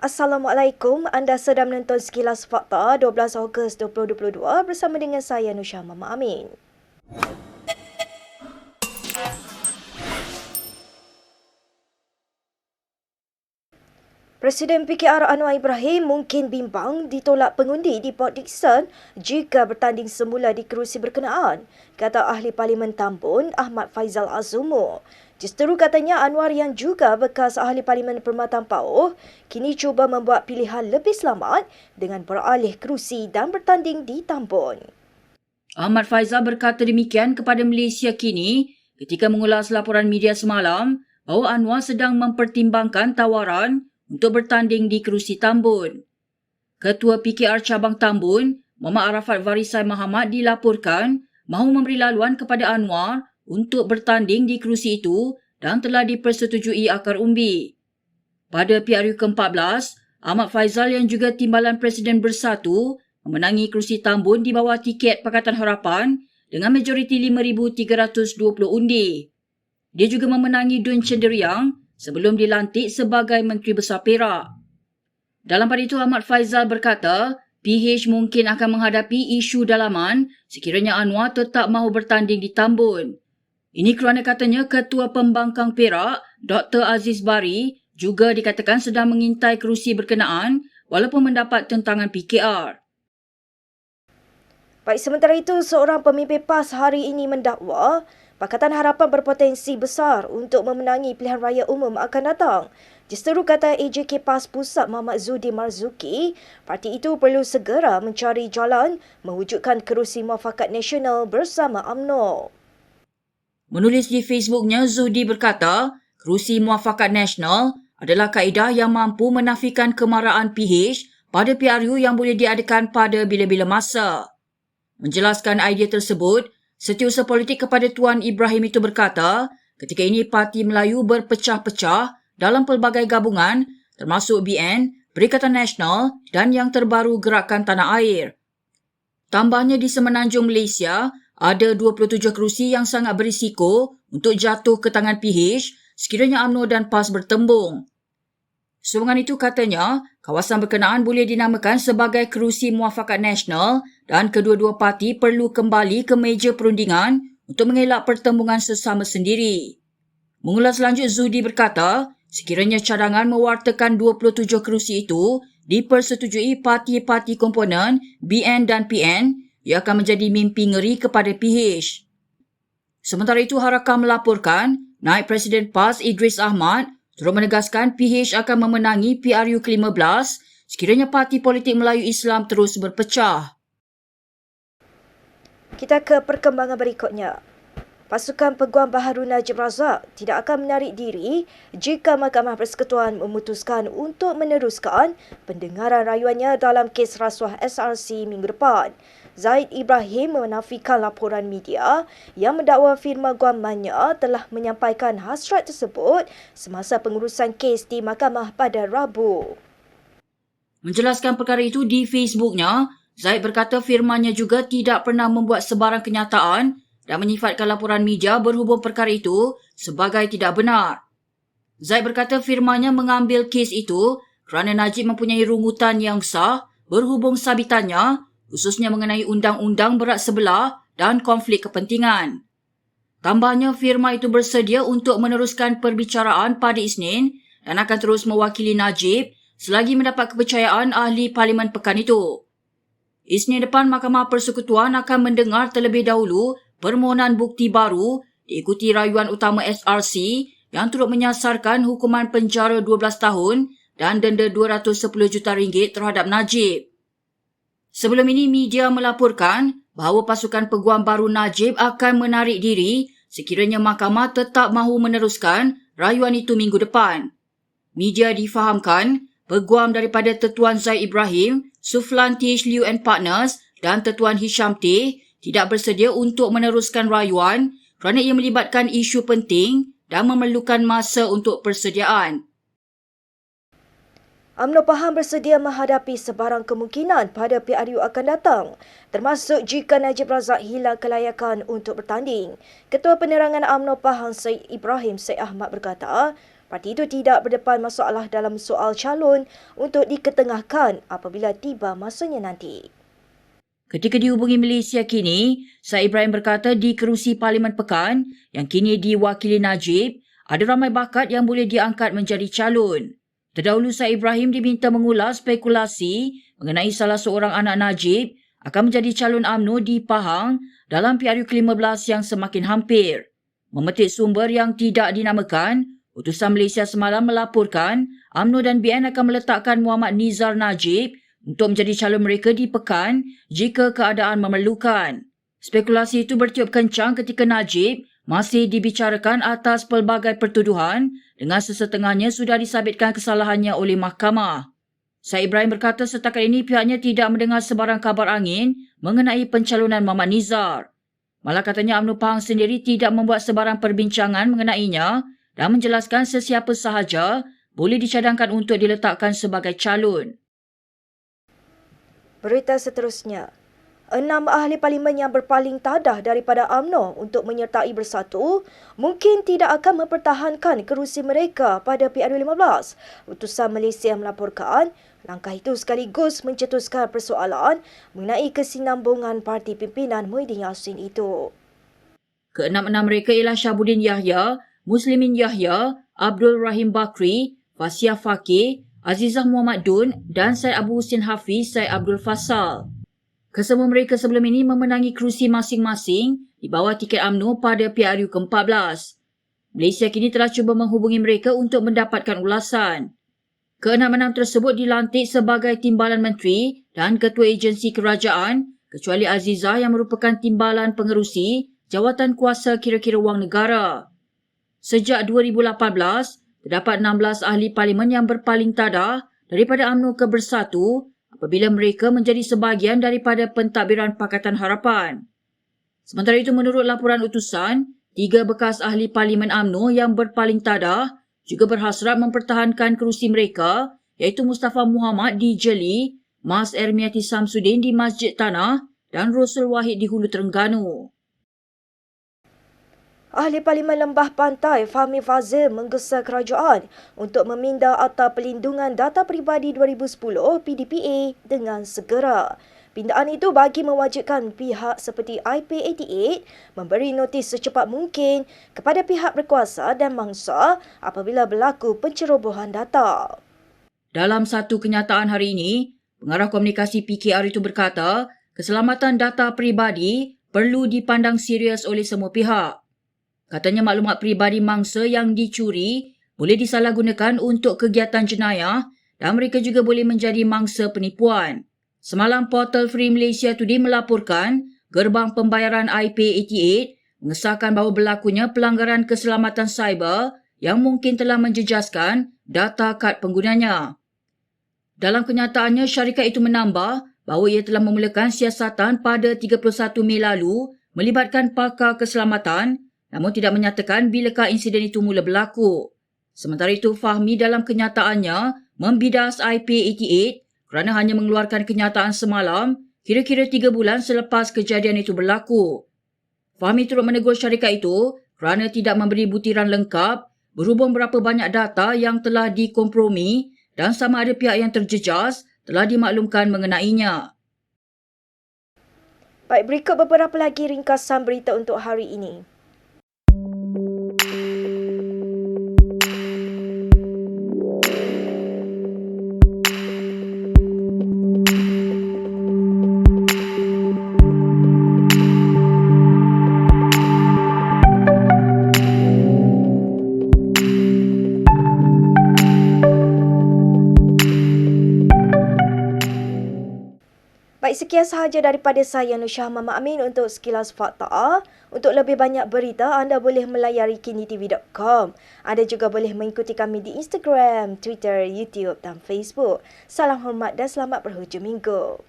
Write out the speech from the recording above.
Assalamualaikum, anda sedang menonton Sekilas Fakta 12 Ogos 2022 bersama dengan saya Nusha Mama Amin. Presiden PKR Anwar Ibrahim mungkin bimbang ditolak pengundi di Port Dickson jika bertanding semula di kerusi berkenaan, kata Ahli Parlimen Tambun Ahmad Faizal Azumo. Justeru katanya Anwar yang juga bekas Ahli Parlimen Permatang Pauh kini cuba membuat pilihan lebih selamat dengan beralih kerusi dan bertanding di Tambun. Ahmad Faizal berkata demikian kepada Malaysia Kini ketika mengulas laporan media semalam bahawa Anwar sedang mempertimbangkan tawaran untuk bertanding di kerusi Tambun. Ketua PKR Cabang Tambun, Muhammad Arafat Varisai Mahamat dilaporkan mahu memberi laluan kepada Anwar untuk bertanding di kerusi itu dan telah dipersetujui akar umbi. Pada PRU ke-14, Ahmad Faizal yang juga Timbalan Presiden Bersatu memenangi kerusi Tambun di bawah tiket Pakatan Harapan dengan majoriti 5,320 undi. Dia juga memenangi Dun Cenderiang sebelum dilantik sebagai Menteri Besar Perak. Dalam pada itu, Ahmad Faizal berkata, PH mungkin akan menghadapi isu dalaman sekiranya Anwar tetap mahu bertanding di Tambun. Ini kerana katanya Ketua Pembangkang Perak, Dr. Aziz Bari, juga dikatakan sedang mengintai kerusi berkenaan walaupun mendapat tentangan PKR. Baik, sementara itu, seorang pemimpin PAS hari ini mendakwa Pakatan Harapan berpotensi besar untuk memenangi pilihan raya umum akan datang. Justeru kata AJK PAS Pusat Muhammad Zudi Marzuki, parti itu perlu segera mencari jalan mewujudkan kerusi muafakat nasional bersama UMNO. Menulis di Facebooknya, Zudi berkata, kerusi muafakat nasional adalah kaedah yang mampu menafikan kemarahan PH pada PRU yang boleh diadakan pada bila-bila masa. Menjelaskan idea tersebut, Setiausaha Politik kepada Tuan Ibrahim itu berkata, ketika ini Parti Melayu berpecah-pecah dalam pelbagai gabungan termasuk BN, Perikatan Nasional dan yang terbaru Gerakan Tanah Air. Tambahnya di Semenanjung Malaysia, ada 27 kerusi yang sangat berisiko untuk jatuh ke tangan PH sekiranya UMNO dan PAS bertembung. Sumbangan itu katanya, kawasan berkenaan boleh dinamakan sebagai kerusi muafakat nasional dan kedua-dua parti perlu kembali ke meja perundingan untuk mengelak pertembungan sesama sendiri. Mengulas lanjut, Zudi berkata, sekiranya cadangan mewartakan 27 kerusi itu dipersetujui parti-parti komponen BN dan PN, ia akan menjadi mimpi ngeri kepada PH. Sementara itu, Harakan melaporkan, Naib Presiden PAS Idris Ahmad turut menegaskan PH akan memenangi PRU ke-15 sekiranya Parti Politik Melayu Islam terus berpecah. Kita ke perkembangan berikutnya. Pasukan Peguam Baharu Najib Razak tidak akan menarik diri jika Mahkamah Persekutuan memutuskan untuk meneruskan pendengaran rayuannya dalam kes rasuah SRC minggu depan. Zaid Ibrahim menafikan laporan media yang mendakwa firma guamannya telah menyampaikan hasrat tersebut semasa pengurusan kes di mahkamah pada Rabu. Menjelaskan perkara itu di Facebooknya, Zaid berkata firmanya juga tidak pernah membuat sebarang kenyataan dan menyifatkan laporan media berhubung perkara itu sebagai tidak benar. Zaid berkata firmanya mengambil kes itu kerana Najib mempunyai rungutan yang sah berhubung sabitannya khususnya mengenai undang-undang berat sebelah dan konflik kepentingan. Tambahnya, firma itu bersedia untuk meneruskan perbicaraan pada Isnin dan akan terus mewakili Najib selagi mendapat kepercayaan ahli parlimen pekan itu. Isnin depan, Mahkamah Persekutuan akan mendengar terlebih dahulu permohonan bukti baru diikuti rayuan utama SRC yang turut menyasarkan hukuman penjara 12 tahun dan denda RM210 juta terhadap Najib. Sebelum ini, media melaporkan bahawa pasukan Peguam Baru Najib akan menarik diri sekiranya mahkamah tetap mahu meneruskan rayuan itu minggu depan. Media difahamkan peguam daripada Tetuan Zaid Ibrahim, Suflan TH Liu and Partners dan Tetuan Hisham T tidak bersedia untuk meneruskan rayuan kerana ia melibatkan isu penting dan memerlukan masa untuk persediaan. UMNO Pahang bersedia menghadapi sebarang kemungkinan pada PRU akan datang, termasuk jika Najib Razak hilang kelayakan untuk bertanding. Ketua Penerangan UMNO Pahang Syed Ibrahim Syed Ahmad berkata, parti itu tidak berdepan masalah dalam soal calon untuk diketengahkan apabila tiba masanya nanti. Ketika dihubungi Malaysia kini, Syed Ibrahim berkata di kerusi Parlimen Pekan yang kini diwakili Najib, ada ramai bakat yang boleh diangkat menjadi calon. Terdahulu Syed Ibrahim diminta mengulas spekulasi mengenai salah seorang anak Najib akan menjadi calon UMNO di Pahang dalam PRU ke-15 yang semakin hampir. Memetik sumber yang tidak dinamakan, utusan Malaysia semalam melaporkan UMNO dan BN akan meletakkan Muhammad Nizar Najib untuk menjadi calon mereka di Pekan jika keadaan memerlukan. Spekulasi itu bertiup kencang ketika Najib masih dibicarakan atas pelbagai pertuduhan dengan sesetengahnya sudah disabitkan kesalahannya oleh mahkamah. Syed Ibrahim berkata setakat ini pihaknya tidak mendengar sebarang kabar angin mengenai pencalonan Muhammad Nizar. Malah katanya UMNO Pahang sendiri tidak membuat sebarang perbincangan mengenainya dan menjelaskan sesiapa sahaja boleh dicadangkan untuk diletakkan sebagai calon. Berita seterusnya, 6 ahli parlimen yang berpaling tadah daripada UMNO untuk menyertai Bersatu mungkin tidak akan mempertahankan kerusi mereka pada PRU 15. Utusan Malaysia melaporkan langkah itu sekaligus mencetuskan persoalan mengenai kesinambungan parti pimpinan Muhyiddin Yassin itu. Keenam-enam mereka ialah Syabuddin Yahya, Muslimin Yahya, Abdul Rahim Bakri, Fasia Fakih, Azizah Muhammad Dun dan Syed Abu Husin Hafiz Syed Abdul Fasal. Kesemua mereka sebelum ini memenangi kerusi masing-masing di bawah tiket UMNO pada PRU ke-14. Malaysia kini telah cuba menghubungi mereka untuk mendapatkan ulasan. Keenam-enam tersebut dilantik sebagai timbalan menteri dan ketua agensi kerajaan kecuali Azizah yang merupakan timbalan pengerusi jawatan kuasa kira-kira wang negara. Sejak 2018, terdapat 16 ahli parlimen yang berpaling tadah daripada UMNO ke Bersatu apabila mereka menjadi sebahagian daripada pentadbiran Pakatan Harapan. Sementara itu menurut laporan utusan, 3 bekas ahli parlimen UMNO yang berpaling tadah juga berhasrat mempertahankan kerusi mereka iaitu Mustafa Muhammad di Jeli, Mas Ermiati Samsudin di Masjid Tanah dan Rosul Wahid di Hulu Terengganu. Ahli Parlimen Lembah Pantai Fahmi Fazil menggesa kerajaan untuk meminda Akta Perlindungan Data Peribadi 2010 PDPA dengan segera. Pindaan itu bagi mewajibkan pihak seperti IP88 memberi notis secepat mungkin kepada pihak berkuasa dan mangsa apabila berlaku pencerobohan data. Dalam satu kenyataan hari ini, pengarah komunikasi PKR itu berkata, keselamatan data peribadi perlu dipandang serius oleh semua pihak. Katanya maklumat peribadi mangsa yang dicuri boleh disalahgunakan untuk kegiatan jenayah dan mereka juga boleh menjadi mangsa penipuan. Semalam portal Free Malaysia Today melaporkan gerbang pembayaran IP88 mengesahkan bahawa berlakunya pelanggaran keselamatan cyber yang mungkin telah menjejaskan data kad penggunanya. Dalam kenyataannya, syarikat itu menambah bahawa ia telah memulakan siasatan pada 31 Mei lalu melibatkan pakar keselamatan namun tidak menyatakan bilakah insiden itu mula berlaku. Sementara itu, Fahmi dalam kenyataannya membidas IP88 kerana hanya mengeluarkan kenyataan semalam kira-kira 3 bulan selepas kejadian itu berlaku. Fahmi turut menegur syarikat itu kerana tidak memberi butiran lengkap berhubung berapa banyak data yang telah dikompromi dan sama ada pihak yang terjejas telah dimaklumkan mengenainya. Baik, berikut beberapa lagi ringkasan berita untuk hari ini. Baik, sekian sahaja daripada saya Nusha Mama Amin untuk Sekilas Fakta. Untuk lebih banyak berita, anda boleh melayari kinitv.com. Anda juga boleh mengikuti kami di Instagram, Twitter, YouTube dan Facebook. Salam hormat dan selamat berhujung minggu.